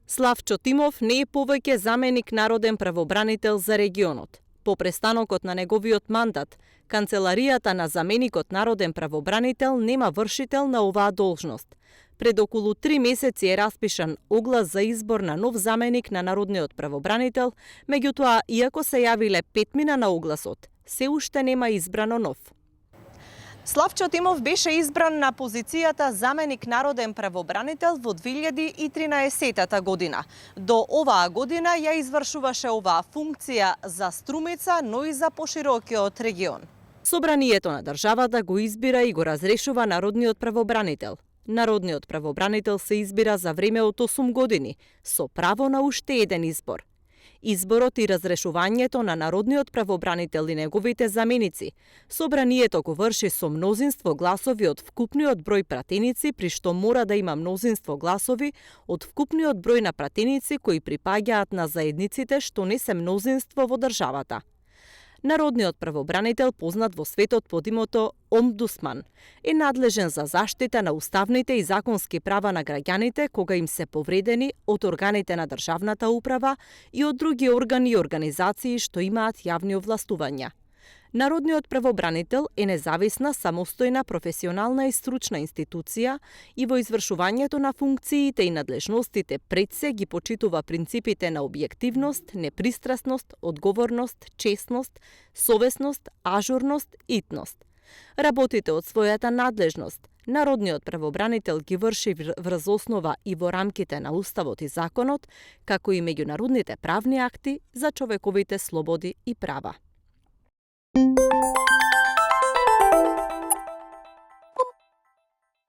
Славчо Тимов не е повеќе заменик народен правобранител за регионот. По престанокот на неговиот мандат, Канцеларијата на заменикот народен правобранител нема вршител на оваа должност. Пред околу 3 месеци е распишан оглас за избор на нов заменик на народниот правобранител, меѓутоа, иако се јавиле 5 на огласот, се уште нема избрано нов. Славчо Тимов беше избран на позицијата заменик народен правобранител во 2013 година. До оваа година ја извршуваше оваа функција за Струмица, но и за поширокиот регион. Собранието на државата го избира и го разрешува народниот правобранител. Народниот правобранител се избира за време од 8 години, со право на уште еден избор. Изборот и разрешувањето на народниот правобранител и неговите заменици, собранието го врши со мнозинство гласови од вкупниот број пратеници, при што мора да има мнозинство гласови од вкупниот број на пратеници кои припаѓаат на заедниците што не се мнозинство во државата. Народниот правобранител, познат во светот под името Омбудсман, е надлежен за заштита на уставните и законски права на граѓаните кога им се повредени од органите на државната управа и од други органи и организации што имаат јавни овластувања. Народниот правобранител е независна, самостојна, професионална и стручна институција и во извршувањето на функциите и надлежностите пред се ги почитува принципите на објективност, непристрасност, одговорност, честност, совесност, ажурност, итност. Работите од својата надлежност, народниот правобранител ги врши врз основа и во рамките на Уставот и законот, како и меѓународните правни акти за човековите слободи и права.